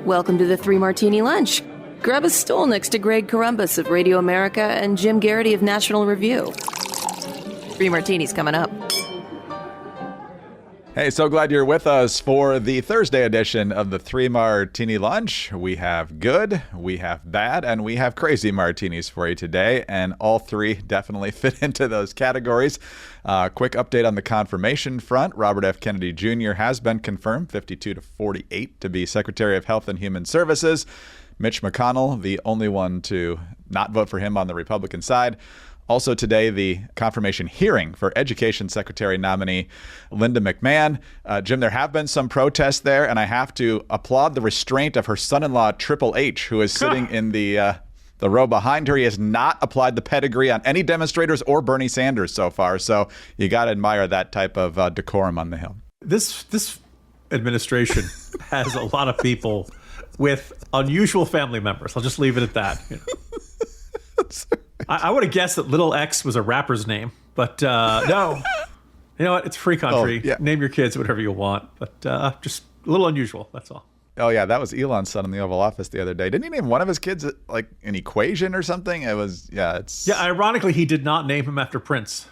Welcome to the Three Martini Lunch. Grab a stool next to Greg Columbus of Radio America and Jim Garrity of National Review. Three Martinis coming up. Hey, so glad you're with us for the Thursday edition of the Three Martini Lunch. We have good, we have bad, and we have crazy martinis for you today, and all three definitely fit into those categories. Quick update on the confirmation front. Robert F. Kennedy Jr. has been confirmed 52-48 to be Secretary of Health and Human Services. Mitch McConnell, the only one to not vote for him on the Republican side. Also today, the confirmation hearing for Education Secretary nominee Linda McMahon. Jim, there have been some protests there, and I have to applaud the restraint of her son-in-law, Triple H, who is sitting in the row behind her. He has not applied the pedigree on any demonstrators or Bernie Sanders so far, so you got to admire that type of decorum on the Hill. This administration has a lot of people with unusual family members. I'll just leave it at that. You know. I would have guessed that Little X was a rapper's name, but no. You know what? It's a free country. Oh, yeah. Name your kids whatever you want, but just a little unusual, that's all. Oh, yeah, that was Elon's son in the Oval Office the other day. Didn't he name one of his kids like an equation or something? It was, it's... Yeah, ironically, he did not name him after Prince.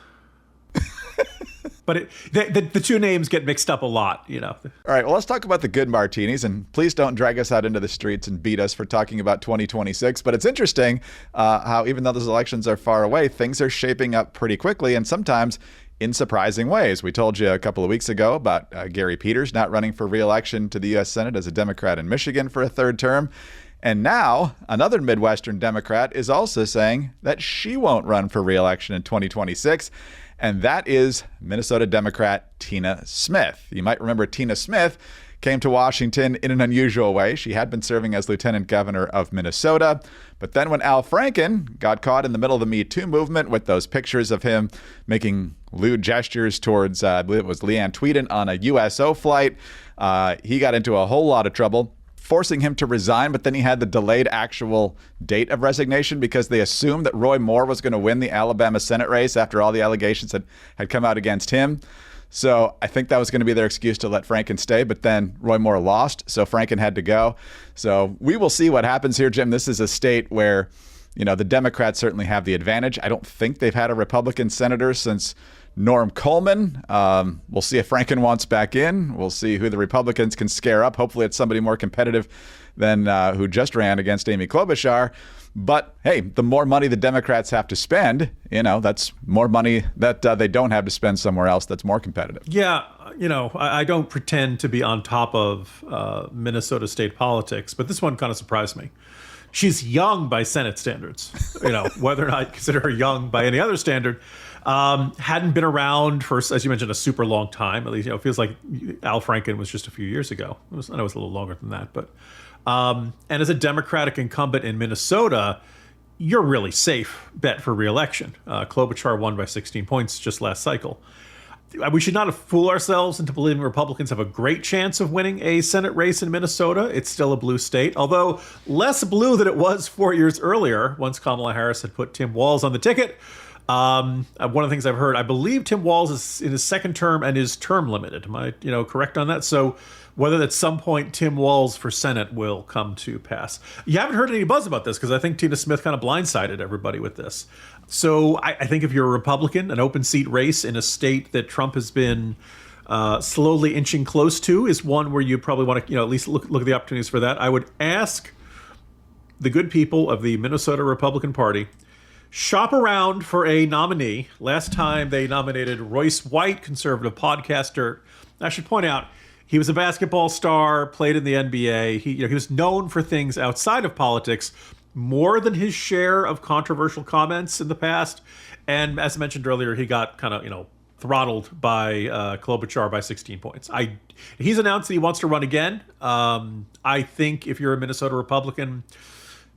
But the two names get mixed up a lot, you know. All right, well, let's talk about the good martinis, and please don't drag us out into the streets and beat us for talking about 2026. But it's interesting how even though those elections are far away, things are shaping up pretty quickly and sometimes in surprising ways. We told you a couple of weeks ago about Gary Peters not running for re-election to the U.S. Senate as a Democrat in Michigan for a third term. And now another Midwestern Democrat is also saying that she won't run for re-election in 2026. And that is Minnesota Democrat Tina Smith. You might remember Tina Smith came to Washington in an unusual way. She had been serving as lieutenant governor of Minnesota. But then when Al Franken got caught in the middle of the Me Too movement with those pictures of him making lewd gestures towards, I believe it was Leanne Tweeden on a USO flight, he got into a whole lot of trouble, forcing him to resign, but then he had the delayed actual date of resignation because they assumed that Roy Moore was going to win the Alabama Senate race after all the allegations had come out against him. So I think that was going to be their excuse to let Franken stay, but then Roy Moore lost, so Franken had to go. So we will see what happens here, Jim. This is a state where, you know, the Democrats certainly have the advantage. I don't think they've had a Republican senator since Norm Coleman. We'll see if Franken wants back in. We'll see who the Republicans can scare up. Hopefully it's somebody more competitive than who just ran against Amy Klobuchar. But hey, the more money the Democrats have to spend, you know, that's more money that they don't have to spend somewhere else that's more competitive. Yeah, you know, I don't pretend to be on top of Minnesota state politics, but this one kind of surprised me. She's young by Senate standards, you know, whether or not I consider her young by any other standard. Hadn't been around for, as you mentioned, a super long time. At least, you know, it feels like Al Franken was just a few years ago. I know it was a little longer than that, but and as a Democratic incumbent in Minnesota, you're really safe bet for re-election. Klobuchar won by 16 points just last cycle. We should not fool ourselves into believing Republicans have a great chance of winning a Senate race in Minnesota. It's still a blue state, although less blue than it was 4 years earlier, once Kamala Harris had put Tim Walz on the ticket. One of the things I've heard, I believe Tim Walz is in his second term and is term limited. Am I, correct on that? So whether at some point Tim Walz for Senate will come to pass. You haven't heard any buzz about this because I think Tina Smith kind of blindsided everybody with this. So I think if you're a Republican, an open seat race in a state that Trump has been slowly inching close to is one where you probably want to, at least look at the opportunities for that. I would ask the good people of the Minnesota Republican Party, shop around for a nominee. Last time they nominated Royce White, conservative podcaster. I should point out, he was a basketball star, played in the NBA. He was known for things outside of politics, more than his share of controversial comments in the past. And as I mentioned earlier, he got kind of, throttled by Klobuchar by 16 points. He's announced that he wants to run again. I think if you're a Minnesota Republican,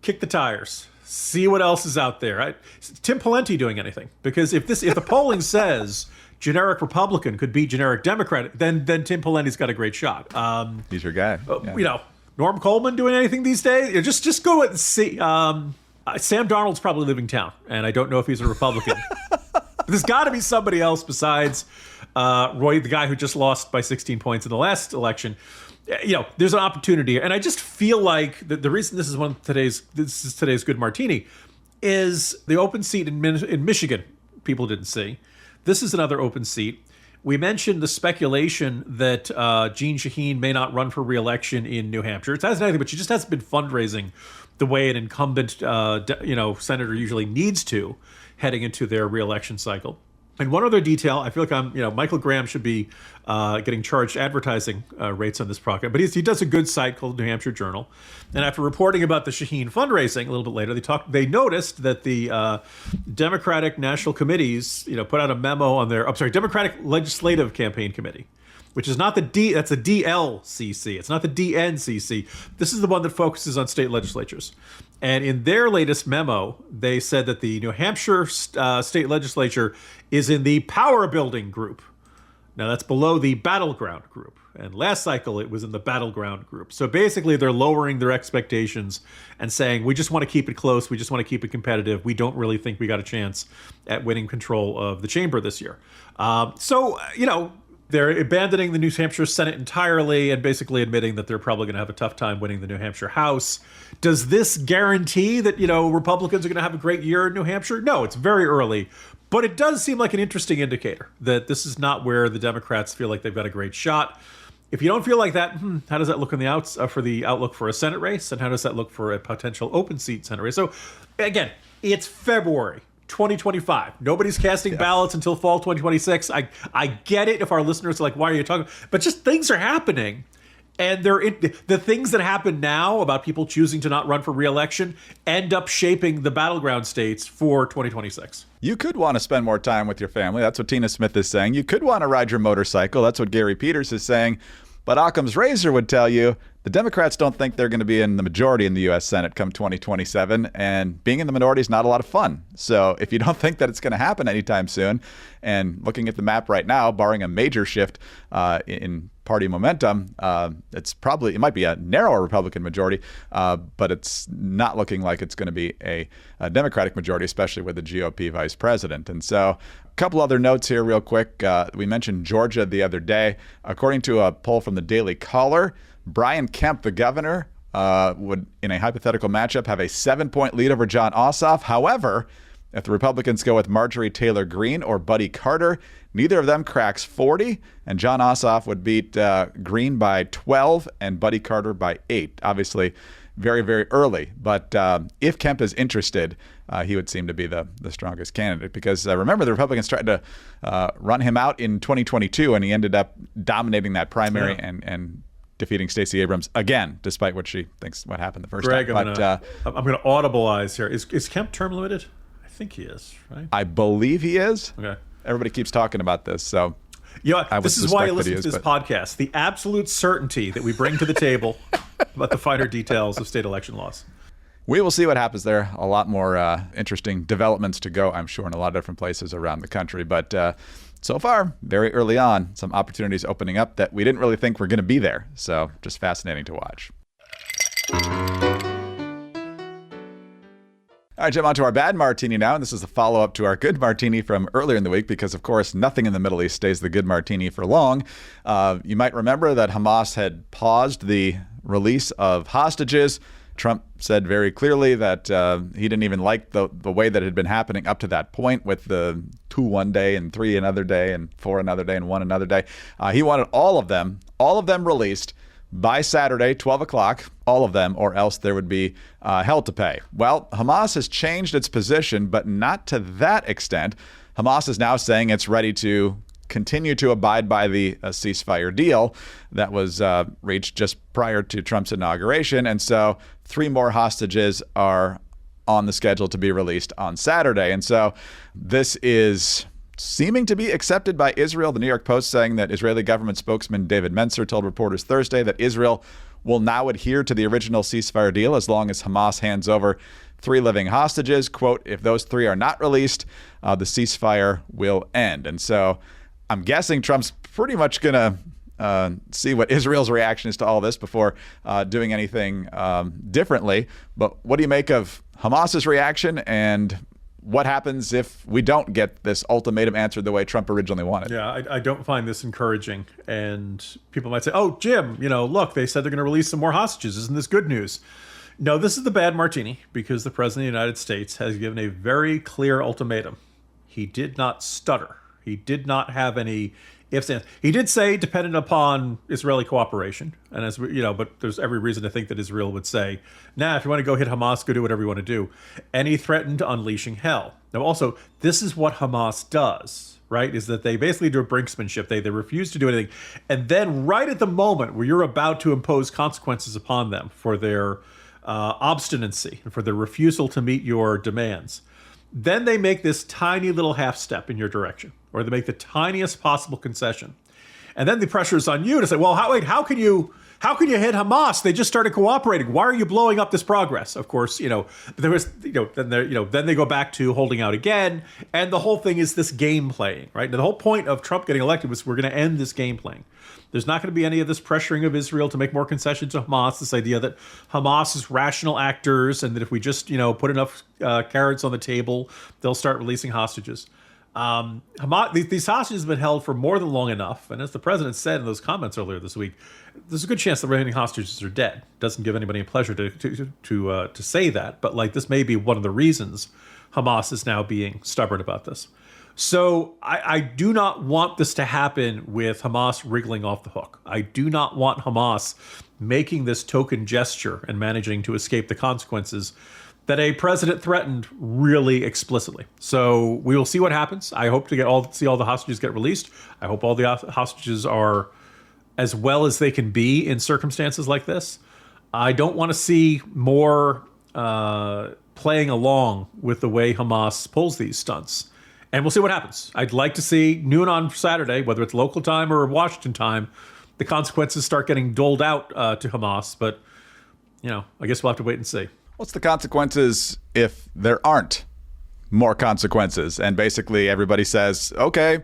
kick the tires. See what else is out there. Is Tim Pawlenty doing anything? Because if the polling says generic Republican could beat generic Democrat, then Tim Pawlenty's got a great shot. He's your guy. Yeah. Norm Coleman doing anything these days? Just go and see. Sam Darnold's probably leaving town, and I don't know if he's a Republican. There's got to be somebody else besides Roy, the guy who just lost by 16 points in the last election. There's an opportunity, and I just feel like the reason this is today's Good Martini is the open seat in Michigan. People didn't see. This is another open seat. We mentioned the speculation that Jeanne Shaheen may not run for re-election in New Hampshire. It hasn't anything, but she just hasn't been fundraising the way an incumbent, senator usually needs to heading into their re-election cycle. And one other detail, I feel like Michael Graham should be getting charged advertising rates on this program, but he does a good site called New Hampshire Journal. And after reporting about the Shaheen fundraising a little bit later, they noticed that the Democratic National Committees, put out a memo on their, Democratic Legislative Campaign Committee, which is not that's a DLCC. It's not the DNCC. This is the one that focuses on state legislatures. And in their latest memo, they said that the New Hampshire state legislature is in the power building group. Now, that's below the battleground group. And last cycle, it was in the battleground group. So basically, they're lowering their expectations and saying, we just want to keep it close. We just want to keep it competitive. We don't really think we got a chance at winning control of the chamber this year. They're abandoning the New Hampshire Senate entirely and basically admitting that they're probably going to have a tough time winning the New Hampshire House. Does this guarantee that, Republicans are going to have a great year in New Hampshire? No, it's very early. But it does seem like an interesting indicator that this is not where the Democrats feel like they've got a great shot. If you don't feel like that, how does that look in the for the outlook for a Senate race? And how does that look for a potential open seat Senate race? So, again, it's February 2025. Nobody's casting ballots until fall 2026. I get it if our listeners are like, why are you talking? But just things are happening. And the things that happen now about people choosing to not run for re-election end up shaping the battleground states for 2026. You could want to spend more time with your family. That's what Tina Smith is saying. You could want to ride your motorcycle. That's what Gary Peters is saying. But Occam's razor would tell you the Democrats don't think they're going to be in the majority in the U.S. Senate come 2027, and being in the minority is not a lot of fun. So if you don't think that it's going to happen anytime soon, and looking at the map right now, barring a major shift in party momentum, it might be a narrower Republican majority, but it's not looking like it's going to be a Democratic majority, especially with the GOP vice president. And so a couple other notes here real quick. We mentioned Georgia the other day. According to a poll from the Daily Caller, Brian Kemp, the governor, would, in a hypothetical matchup, have a 7-point lead over Jon Ossoff. However, if the Republicans go with Marjorie Taylor Greene or Buddy Carter, neither of them cracks 40, and Jon Ossoff would beat Greene by 12 and Buddy Carter by 8. Obviously, very, very early. But if Kemp is interested, he would seem to be the strongest candidate because remember, the Republicans tried to run him out in 2022, and he ended up dominating that primary and defeating Stacey Abrams again, despite what she thinks what happened the first time. I'm going to audibilize here. Is Kemp term limited? I think he is, right? I believe he is. Okay. Everybody keeps talking about this, so this is why I listen to this podcast. The absolute certainty that we bring to the table about the finer details of state election laws. We will see what happens there. A lot more interesting developments to go, I'm sure, in a lot of different places around the country. But so far, very early on, some opportunities opening up that we didn't really think were going to be there. So just fascinating to watch. All right, Jim, on to our bad martini now. And this is a follow-up to our good martini from earlier in the week because, of course, nothing in the Middle East stays the good martini for long. You might remember that Hamas had paused the release of hostages. Trump said very clearly that he didn't even like the way that it had been happening up to that point with the 2 one day and 3 another day and 4 another day and 1 another day. He wanted all of them released by Saturday, 12 o'clock, all of them, or else there would be hell to pay. Well, Hamas has changed its position, but not to that extent. Hamas is now saying it's ready to continue to abide by the ceasefire deal that was reached just prior to Trump's inauguration. And so 3 more hostages are on the schedule to be released on Saturday. And so this is seeming to be accepted by Israel. The New York Post saying that Israeli government spokesman David Mencer told reporters Thursday that Israel will now adhere to the original ceasefire deal as long as Hamas hands over 3 living hostages. Quote, if those 3 are not released, the ceasefire will end. And so I'm guessing Trump's pretty much going to see what Israel's reaction is to all this before doing anything differently. But what do you make of Hamas's reaction, and what happens if we don't get this ultimatum answered the way Trump originally wanted? Yeah, I don't find this encouraging. And people might say, oh, Jim, look, they said they're going to release some more hostages. Isn't this good news? No, this is the bad martini, because the President of the United States has given a very clear ultimatum. He did not stutter. He did not have any ifs, ands. He did say dependent upon Israeli cooperation. And as we, but there's every reason to think that Israel would say, nah, if you want to go hit Hamas, go do whatever you want to do. And he threatened unleashing hell. Now, also, this is what Hamas does, right? Is that they basically do a brinksmanship. They refuse to do anything. And then right at the moment where you're about to impose consequences upon them for their obstinacy and for their refusal to meet your demands, then they make this tiny little half step in your direction, or they make the tiniest possible concession. And then the pressure is on you to say, well, how can you hit Hamas? They just started cooperating. Why are you blowing up this progress? Of course, then they go back to holding out again. And the whole thing is this game playing, right? And the whole point of Trump getting elected was we're going to end this game playing. There's not going to be any of this pressuring of Israel to make more concessions to Hamas, this idea that Hamas is rational actors and that if we just, put enough carrots on the table, they'll start releasing hostages. These hostages have been held for more than long enough. And as the president said in those comments earlier this week, there's a good chance the remaining hostages are dead. Doesn't give anybody a pleasure to say that. But this may be one of the reasons Hamas is now being stubborn about this. So I do not want this to happen with Hamas wriggling off the hook. I do not want Hamas making this token gesture and managing to escape the consequences that a president threatened really explicitly. So we will see what happens. I hope to see all the hostages get released. I hope all the hostages are as well as they can be in circumstances like this. I don't want to see more playing along with the way Hamas pulls these stunts. And we'll see what happens. I'd like to see noon on Saturday, whether it's local time or Washington time, the consequences start getting doled out to Hamas. But, I guess we'll have to wait and see. What's the consequences if there aren't more consequences? And basically everybody says, okay,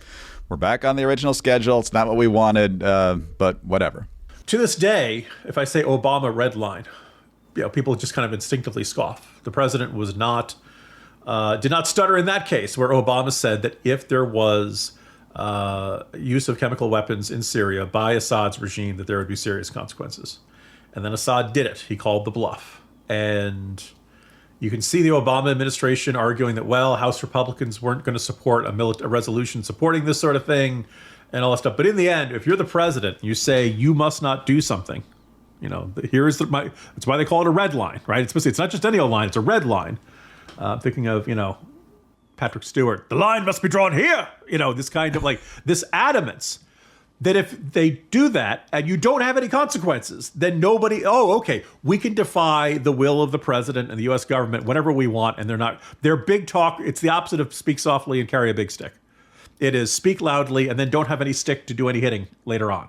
we're back on the original schedule. It's not what we wanted, but whatever. To this day, if I say Obama red line, people just kind of instinctively scoff. The president was did not stutter in that case, where Obama said that if there was use of chemical weapons in Syria by Assad's regime, that there would be serious consequences. And then Assad did it. He called the bluff. And you can see the Obama administration arguing that, well, House Republicans weren't going to support a resolution supporting this sort of thing and all that stuff. But in the end, if you're the president, you say you must not do something. That's why they call it a red line, right? It's not just any old line. It's a red line. I'm thinking of, Patrick Stewart. The line must be drawn here. This kind of this adamance that if they do that and you don't have any consequences, then we can defy the will of the president and the U.S. government whenever we want. And they're big talk. It's the opposite of speak softly and carry a big stick. It is speak loudly and then don't have any stick to do any hitting later on.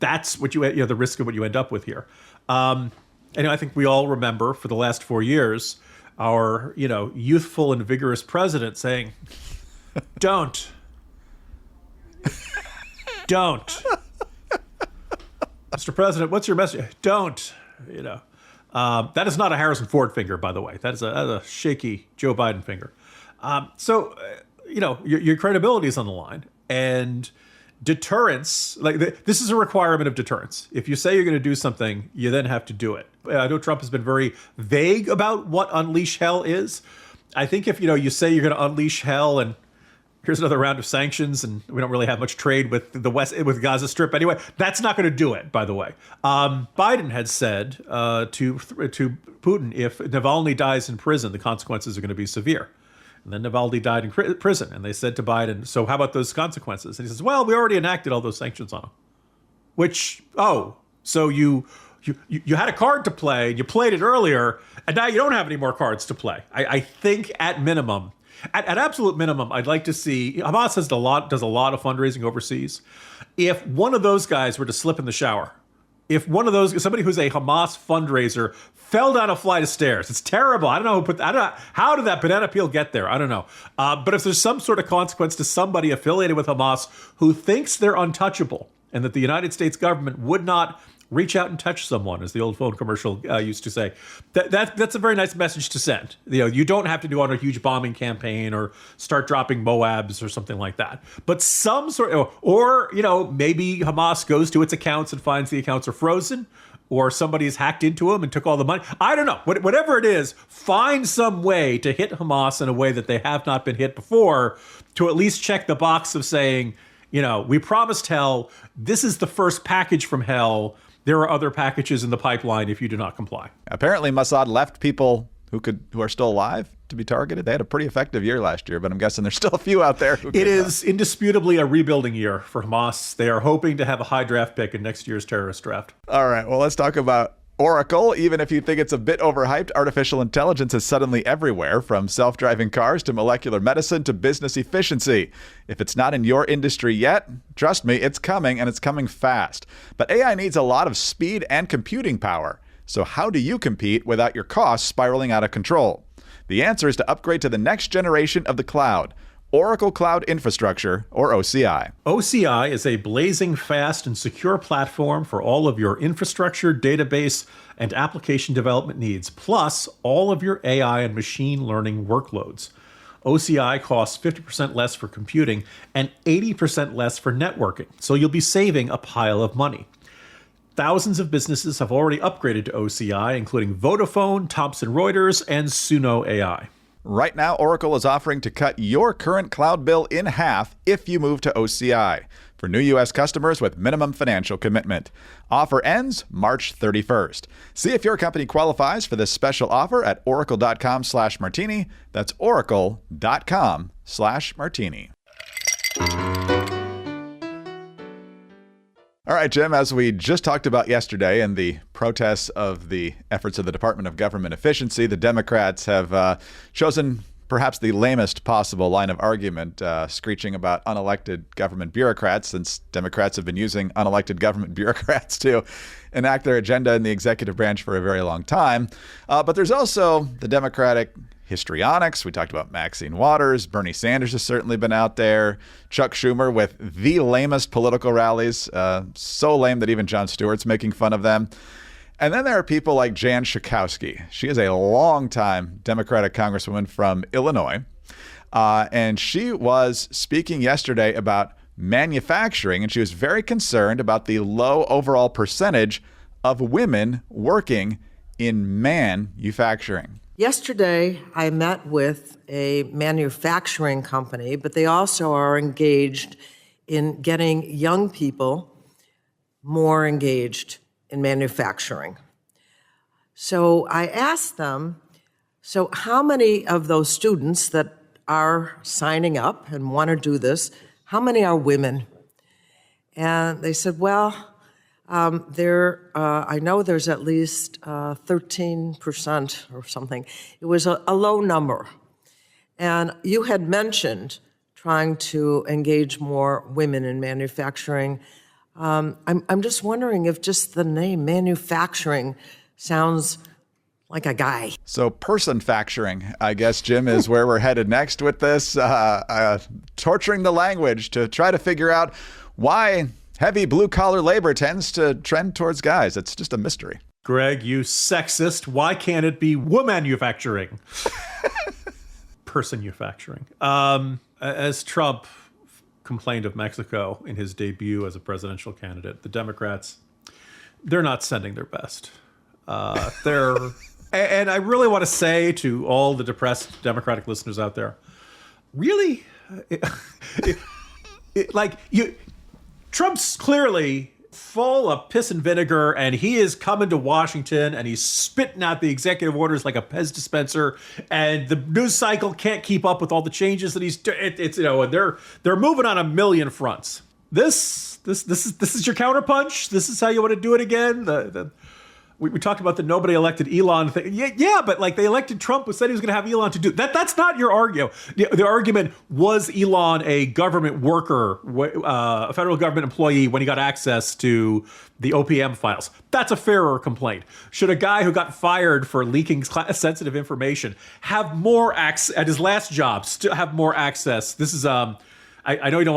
That's what the risk of what you end up with here. And I think we all remember for the last 4 years, our, youthful and vigorous president saying, don't. Mr. President, what's your message? Don't. That is not a Harrison Ford finger, by the way. That is a shaky Joe Biden finger. Your credibility is on the line. And deterrence, this is a requirement of deterrence. If you say you're going to do something, you then have to do it. I know Trump has been very vague about what unleash hell is. I think if, you say you're going to unleash hell and here's another round of sanctions and we don't really have much trade with with Gaza Strip anyway, that's not going to do it, by the way. Biden had said to Putin, if Navalny dies in prison, the consequences are going to be severe. And then Navalny died in prison. And they said to Biden, so how about those consequences? And he says, well, we already enacted all those sanctions on him. So you had a card to play, you played it earlier, and now you don't have any more cards to play. I think at minimum, at absolute minimum, I'd like to see, Hamas does a lot of fundraising overseas. If one of those guys were to slip in the shower, if somebody who's a Hamas fundraiser fell down a flight of stairs, it's terrible. I don't know how did that banana peel get there? I don't know. But if there's some sort of consequence to somebody affiliated with Hamas who thinks they're untouchable and that the United States government would not Reach out and touch someone, as the old phone commercial used to say. That's a very nice message to send. You don't have to go on a huge bombing campaign or start dropping Moabs or something like that. But some sort of, or maybe Hamas goes to its accounts and finds the accounts are frozen, or somebody's hacked into them and took all the money. I don't know. Whatever it is, find some way to hit Hamas in a way that they have not been hit before, to at least check the box of saying, we promised hell. This is the first package from hell. There are other packages in the pipeline if you do not comply. Apparently, Mossad left people who are still alive to be targeted. They had a pretty effective year last year, but I'm guessing there's still a few out there. It is indisputably a rebuilding year for Hamas. They are hoping to have a high draft pick in next year's terrorist draft. All right, well, let's talk about Oracle. Even if you think it's a bit overhyped, artificial intelligence is suddenly everywhere, from self-driving cars to molecular medicine to business efficiency. If it's not in your industry yet, trust me, it's coming, and it's coming fast. But AI needs a lot of speed and computing power. So how do you compete without your costs spiraling out of control? The answer is to upgrade to the next generation of the cloud, Oracle Cloud Infrastructure, or OCI. OCI is a blazing fast and secure platform for all of your infrastructure, database, and application development needs, plus all of your AI and machine learning workloads. OCI costs 50% less for computing and 80% less for networking, so you'll be saving a pile of money. Thousands of businesses have already upgraded to OCI, including Vodafone, Thomson Reuters, and Suno AI. Right now, Oracle is offering to cut your current cloud bill in half if you move to OCI for new U.S. customers with minimum financial commitment. Offer ends March 31st. See if your company qualifies for this special offer at oracle.com/martini. That's oracle.com/martini. All right, Jim, as we just talked about yesterday in the protests of the efforts of the Department of Government Efficiency, the Democrats have chosen perhaps the lamest possible line of argument, screeching about unelected government bureaucrats, since Democrats have been using unelected government bureaucrats to enact their agenda in the executive branch for a very long time. But there's also the Democratic histrionics. We talked about Maxine Waters. Bernie Sanders has certainly been out there. Chuck Schumer with the lamest political rallies. So lame that even Jon Stewart's making fun of them. And then there are people like Jan Schakowsky. She is a longtime Democratic congresswoman from Illinois. And she was speaking yesterday about manufacturing, and she was very concerned about the low overall percentage of women working in manufacturing. Yesterday, I met with a manufacturing company, but they also are engaged in getting young people more engaged in manufacturing. So I asked them, so how many of those students that are signing up and want to do this, how many are women? And they said, well, I know there's at least 13% or something. It was a low number. And you had mentioned trying to engage more women in manufacturing. I'm just wondering if just the name manufacturing sounds like a guy. So person-facturing, I guess, Jim, is where we're headed next with this, torturing the language to try to figure out why heavy blue-collar labor tends to trend towards guys. It's just a mystery. Greg, you sexist. Why can't it be womanufacturing? Person-ufacturing. As Trump complained of Mexico in his debut as a presidential candidate, the Democrats, they're not sending their best. And I really want to say to all the depressed Democratic listeners out there, really? Trump's clearly full of piss and vinegar, and he is coming to Washington, and he's spitting out the executive orders like a Pez dispenser, and the news cycle can't keep up with all the changes that he's doing. And they're moving on a million fronts. This is your counterpunch. This is how you want to do it again. We talked about the nobody elected Elon thing. Yeah, but like they elected Trump, who said he was going to have Elon to do that. That's not your argument. The argument was Elon a government worker, a federal government employee when he got access to the OPM files. That's a fairer complaint. Should a guy who got fired for leaking sensitive information have more access at his last job? Still have more access? This is I know you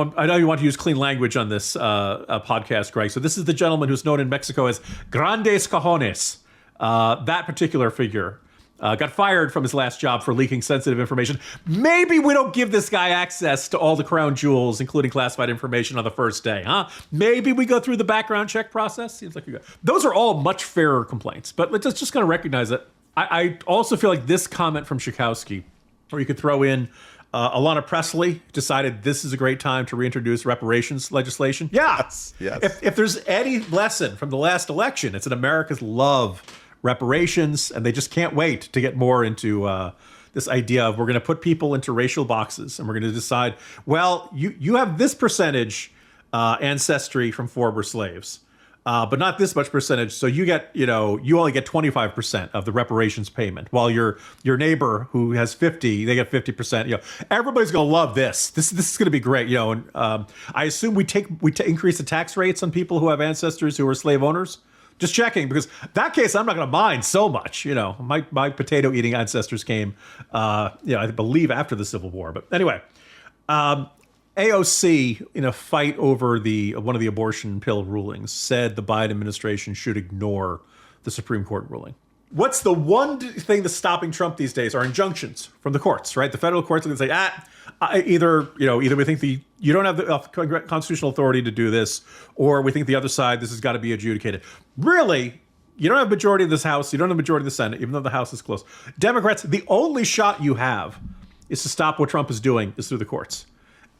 want to use clean language on this podcast, Greg. So this is the gentleman who's known in Mexico as Grandes Cajones. That particular figure got fired from his last job for leaking sensitive information. Maybe we don't give this guy access to all the crown jewels, including classified information, on the first day, huh? Maybe we go through the background check process. Seems like those are all much fairer complaints. But let's just kind of recognize that. I also feel like this comment from Schakowsky, or you could throw in Alana Presley, decided this is a great time to reintroduce reparations legislation. Yes. If there's any lesson from the last election, it's that Americans love reparations, and they just can't wait to get more into this idea of we're going to put people into racial boxes, and we're going to decide, well, you have this percentage ancestry from former slaves. But not this much percentage. So you only get 25% of the reparations payment, while your neighbor who has 50, they get 50%. Everybody's going to love this. This is going to be great. And I assume we increase the tax rates on people who have ancestors who are slave owners. Just checking, because that case I'm not going to mind so much. My potato eating ancestors came, I believe after the Civil War. But anyway. AOC, in a fight over one of the abortion pill rulings, said the Biden administration should ignore the Supreme Court ruling. What's the one thing that's stopping Trump these days are injunctions from the courts, right? The federal courts are going to say, either we think you don't have the constitutional authority to do this, or we think the other side, this has got to be adjudicated. Really, you don't have a majority of this House, you don't have a majority of the Senate, even though the House is close. Democrats, the only shot you have is to stop what Trump is doing is through the courts.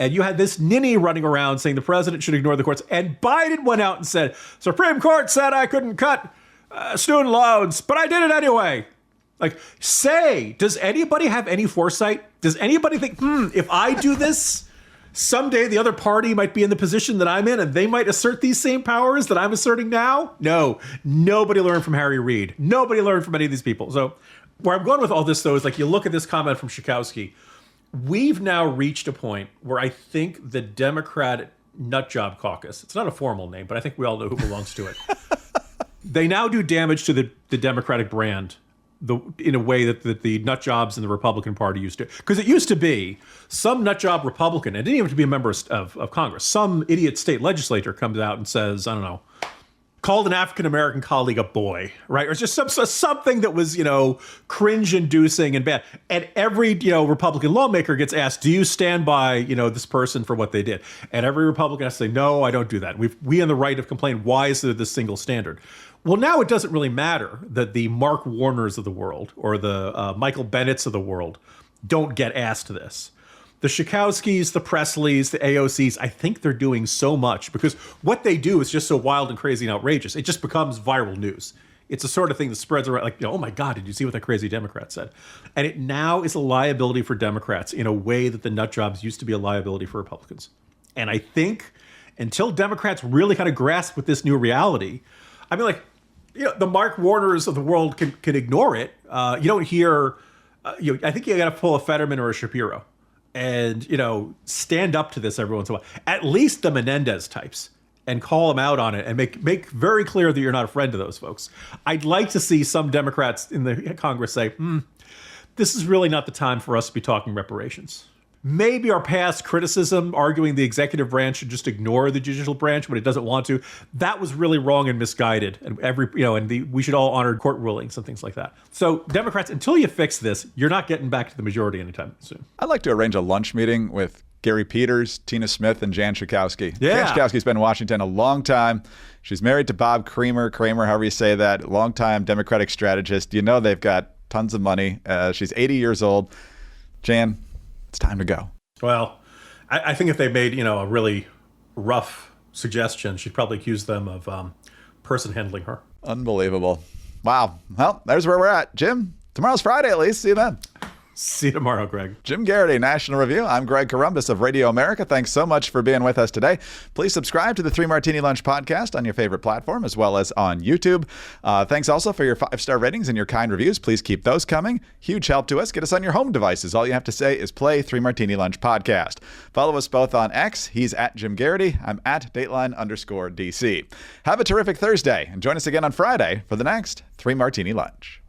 And you had this ninny running around saying the president should ignore the courts. And Biden went out and said, Supreme Court said I couldn't cut student loans, but I did it anyway. Does anybody have any foresight? Does anybody think, if I do this, someday the other party might be in the position that I'm in and they might assert these same powers that I'm asserting now? No, nobody learned from Harry Reid. Nobody learned from any of these people. So where I'm going with all this, though, is you look at this comment from Schakowsky. We've now reached a point where I think the Democratic Nutjob Caucus, it's not a formal name, but I think we all know who belongs to it. They now do damage to the Democratic brand in a way that the nutjobs in the Republican Party used to. Because it used to be some nutjob Republican, and it didn't even have to be a member of Congress, some idiot state legislator comes out and says, I don't know, called an African-American colleague a boy, right? Or just something that was, cringe-inducing and bad. And every, Republican lawmaker gets asked, do you stand by, this person for what they did? And every Republican has to say, no, I don't do that. We on the right have complained, why is there this single standard? Well, now it doesn't really matter that the Mark Warners of the world or the Michael Bennetts of the world don't get asked this. The Schakowskys, the Presleys, the AOCs, I think they're doing so much because what they do is just so wild and crazy and outrageous. It just becomes viral news. It's the sort of thing that spreads around oh my God, did you see what that crazy Democrat said? And it now is a liability for Democrats in a way that the nut jobs used to be a liability for Republicans. And I think until Democrats really kind of grasp with this new reality, the Mark Warners of the world can ignore it. You don't hear, I think you got to pull a Fetterman or a Shapiro. And, stand up to this every once in a while. At least the Menendez types, and call them out on it and make very clear that you're not a friend of those folks. I'd like to see some Democrats in the Congress say, this is really not the time for us to be talking reparations. Maybe our past criticism, arguing the executive branch should just ignore the judicial branch when it doesn't want to, that was really wrong and misguided. And we should all honor court rulings and things like that. So Democrats, until you fix this, you're not getting back to the majority anytime soon. I'd like to arrange a lunch meeting with Gary Peters, Tina Smith, and Jan Schakowsky. Yeah. Jan Schakowsky's been in Washington a long time. She's married to Bob Kramer, however you say that, longtime Democratic strategist. They've got tons of money. She's 80 years old. Jan, it's time to go. Well, I think if they made, a really rough suggestion, she'd probably accuse them of person handling her. Unbelievable. Wow. Well, there's where we're at. Jim, tomorrow's Friday at least. See you then. See you tomorrow, Greg. Jim Garrity, National Review. I'm Greg Corombos of Radio America. Thanks so much for being with us today. Please subscribe to the 3 Martini Lunch podcast on your favorite platform as well as on YouTube. Thanks also for your 5-star ratings and your kind reviews. Please keep those coming. Huge help to us. Get us on your home devices. All you have to say is play 3 Martini Lunch podcast. Follow us both on X. He's at Jim Garrity. I'm at Dateline_DC. Have a terrific Thursday and join us again on Friday for the next 3 Martini Lunch.